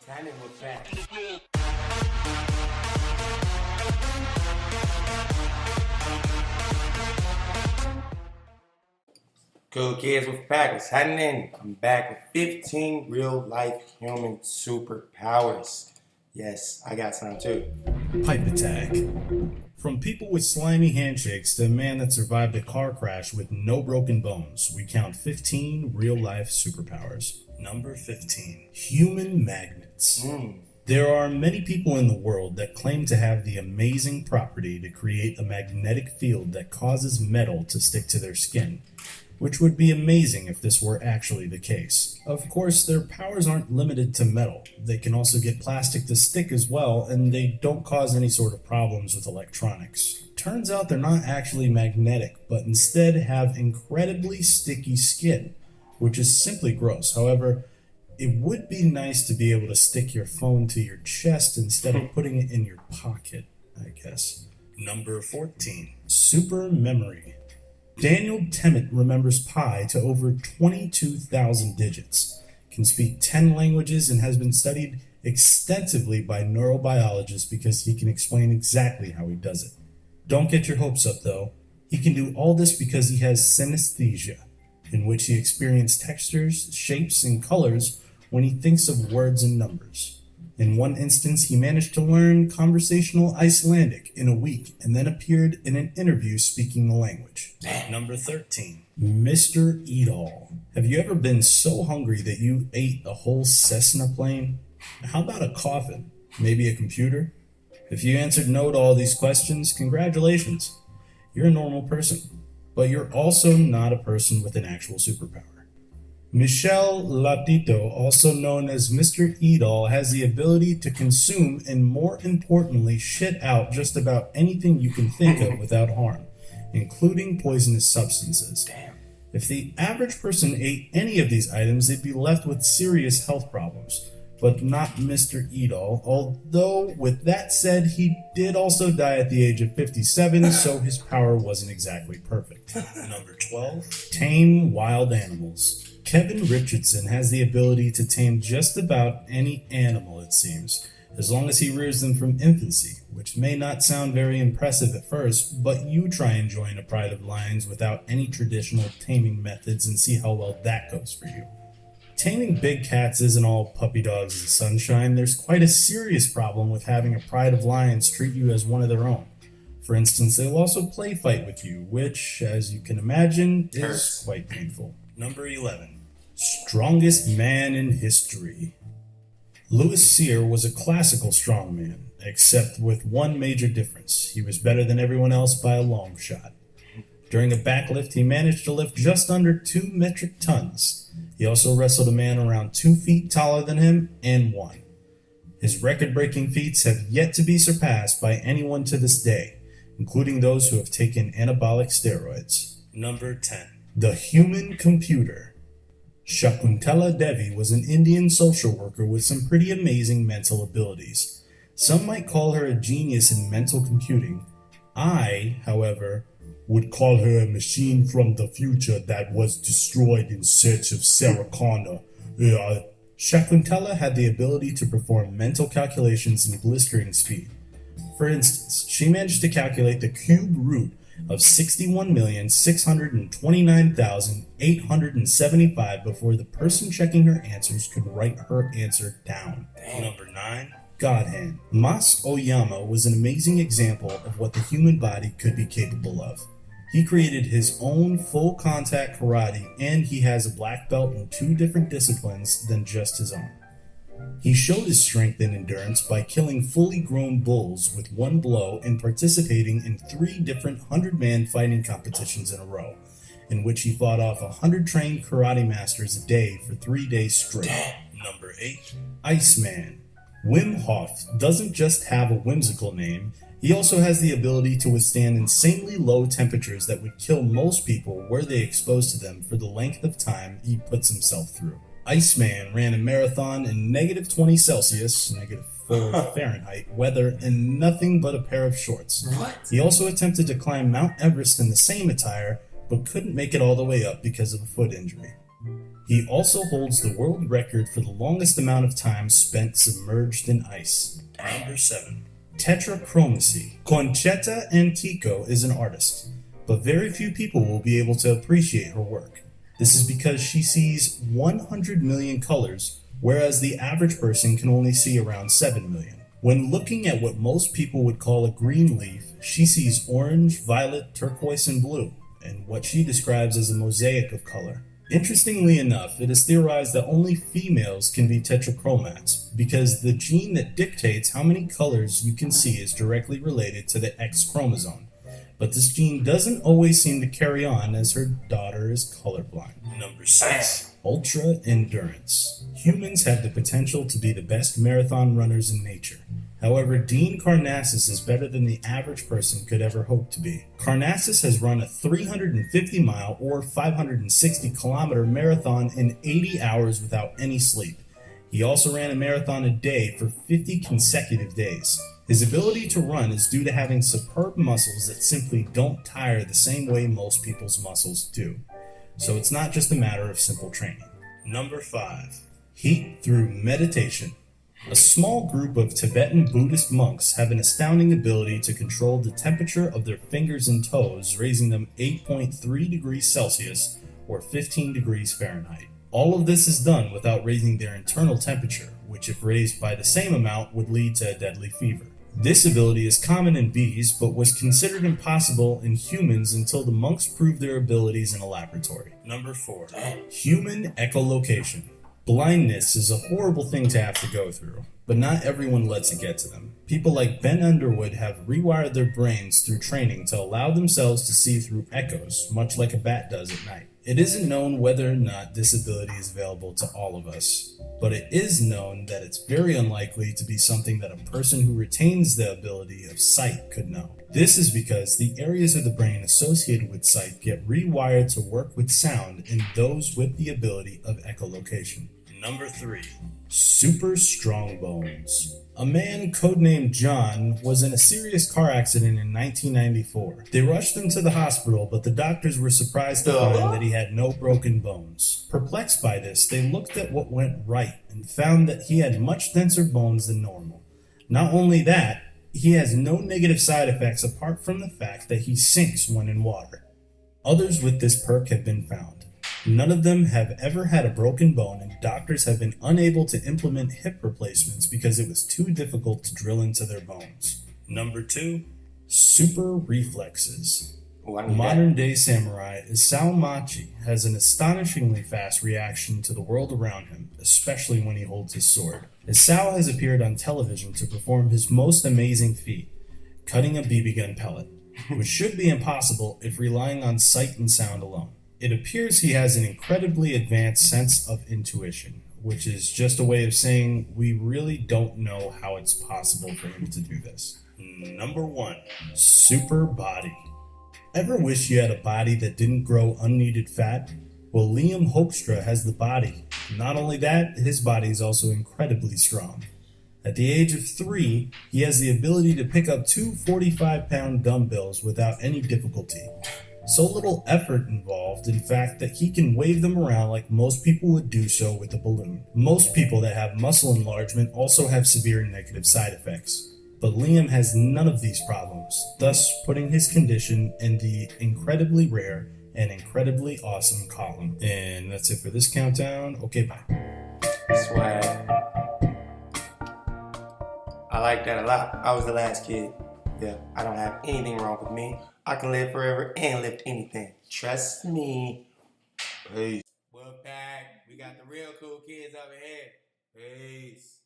Cannon was back. Cool kids with Packers. Happening. I'm back with 15 real life human superpowers. Yes, I got some too. Pipe attack. From people with slimy handshakes to a man that survived a car crash with no broken bones, we count 15 real life superpowers. Number 15. Human magnets. There are many people in the world that claim to have the amazing property to create a magnetic field that causes metal to stick to their skin, which would be amazing if this were actually the case. Of course, their powers aren't limited to metal. They can also get plastic to stick as well, and they don't cause any sort of problems with electronics. Turns out they're not actually magnetic, but instead have incredibly sticky skin, which is simply gross. However, it would be nice to be able to stick your phone to your chest instead of putting it in your pocket, I guess. Number 14. Super memory. Daniel Temmett remembers pi to over 22,000 digits, can speak 10 languages, and has been studied extensively by neurobiologists because he can explain exactly how he does it. Don't get your hopes up though. He can do all this because he has synesthesia, in which he experiences textures, shapes, and colors when he thinks of words and numbers. In one instance, he managed to learn conversational Icelandic in a week and then appeared in an interview speaking the language. Number 13. Mr. Eat-All. Have you ever been so hungry that you ate a whole Cessna plane? How about a coffin? Maybe a computer? If you answered no to all these questions, congratulations. You're a normal person, but you're also not a person with an actual superpower. Michel Latito, also known as Mr. Eat-All, has the ability to consume and, more importantly, shit out just about anything you can think of without harm, including poisonous substances. If the average person ate any of these items, they'd be left with serious health problems, but not Mr. Eat-All, although with that said, he did also die at the age of 57, so his power wasn't exactly perfect. Number 12. Tame wild animals. Kevin Richardson has the ability to tame just about any animal, it seems, as long as he rears them from infancy, which may not sound very impressive at first, but you try and join a pride of lions without any traditional taming methods and see how well that goes for you. Taming big cats isn't all puppy dogs and sunshine. There's quite a serious problem with having a pride of lions treat you as one of their own. For instance, they'll also play fight with you, which, as you can imagine, is quite painful. Number 11. Strongest man in history. Louis Cyr was a classical strongman, except with one major difference. He was better than everyone else by a long shot. During a backlift, he managed to lift just under 2 metric tons. He also wrestled a man around 2 feet taller than him and won. His record-breaking feats have yet to be surpassed by anyone to this day, including those who have taken anabolic steroids. Number 10. The human computer. Shakuntala Devi was an Indian social worker with some pretty amazing mental abilities. Some might call her a genius in mental computing. I, however, would call her a machine from the future that was destroyed in search of Sarah Connor. Shakuntala had the ability to perform mental calculations in blistering speed. For instance, she managed to calculate the cube root of 61,629,875 before the person checking her answers could write her answer down. Number 9. God Hand. Mas Oyama was an amazing example of what the human body could be capable of. He created his own full-contact karate, and he has a black belt in 2 different disciplines than just his own. He showed his strength and endurance by killing fully grown bulls with 1 blow and participating in 3 different 100-man fighting competitions in a row, in which he fought off 100 trained karate masters a day for 3 days straight. Number 8. Iceman. Wim Hof doesn't just have a whimsical name, he also has the ability to withstand insanely low temperatures that would kill most people were they exposed to them for the length of time he puts himself through. Iceman ran a marathon in -20 Celsius, -4 Fahrenheit weather in nothing but a pair of shorts. What? He also attempted to climb Mount Everest in the same attire, but couldn't make it all the way up because of a foot injury. He also holds the world record for the longest amount of time spent submerged in ice. Number 7. Tetrachromacy. Conchetta Antico is an artist, but very few people will be able to appreciate her work. This is because she sees 100 million colors, whereas the average person can only see around 7 million. When looking at what most people would call a green leaf, she sees orange, violet, turquoise, and blue, and what she describes as a mosaic of color. Interestingly enough, it is theorized that only females can be tetrachromats, because the gene that dictates how many colors you can see is directly related to the X chromosome. But this gene doesn't always seem to carry on, as her daughter is colorblind. Number 6. Ultra endurance. Humans have the potential to be the best marathon runners in nature. However, Dean Karnassus is better than the average person could ever hope to be. Karnassus has run a 350-mile or 560-kilometer marathon in 80 hours without any sleep. He also ran a marathon a day for 50 consecutive days. His ability to run is due to having superb muscles that simply don't tire the same way most people's muscles do. So it's not just a matter of simple training. Number 5. Heat through meditation. A small group of Tibetan Buddhist monks have an astounding ability to control the temperature of their fingers and toes, raising them 8.3 degrees Celsius or 15 degrees Fahrenheit. All of this is done without raising their internal temperature, which if raised by the same amount would lead to a deadly fever. This ability is common in bees, but was considered impossible in humans until the monks proved their abilities in a laboratory. Number 4. Human echolocation. Blindness is a horrible thing to have to go through, but not everyone lets it get to them. People like Ben Underwood have rewired their brains through training to allow themselves to see through echoes, much like a bat does at night. It isn't known whether or not this ability is available to all of us, but it is known that it's very unlikely to be something that a person who retains the ability of sight could know. This is because the areas of the brain associated with sight get rewired to work with sound in those with the ability of echolocation. Number 3. Super strong bones. A man codenamed John was in a serious car accident in 1994. They rushed him to the hospital, but the doctors were surprised to find that he had no broken bones. Perplexed by this, they looked at what went right and found that he had much denser bones than normal. Not only that, he has no negative side effects apart from the fact that he sinks when in water. Others with this perk have been found. None of them have ever had a broken bone, and doctors have been unable to implement hip replacements because it was too difficult to drill into their bones. Number 2. Super reflexes. Modern-day samurai Isao Machi has an astonishingly fast reaction to the world around him, especially when he holds his sword. Isao has appeared on television to perform his most amazing feat, cutting a BB gun pellet, which should be impossible if relying on sight and sound alone. It appears he has an incredibly advanced sense of intuition, which is just a way of saying we really don't know how it's possible for him to do this. Number 1. Super body. Ever wish you had a body that didn't grow unneeded fat? Well, Liam Hoekstra has the body. Not only that, his body is also incredibly strong. At the age of 3, he has the ability to pick up 2 45-pound dumbbells without any difficulty. So little effort involved, in fact, that he can wave them around like most people would do so with a balloon. Most people that have muscle enlargement also have severe negative side effects, but Liam has none of these problems, thus putting his condition in the incredibly rare and incredibly awesome column. And that's it for this countdown. Okay, bye. Swag. I like that a lot. I was the last kid. Yeah, I don't have anything wrong with me. I can live forever and lift anything. Trust me. Peace. Wolfpack, we got the real cool kids over here. Peace.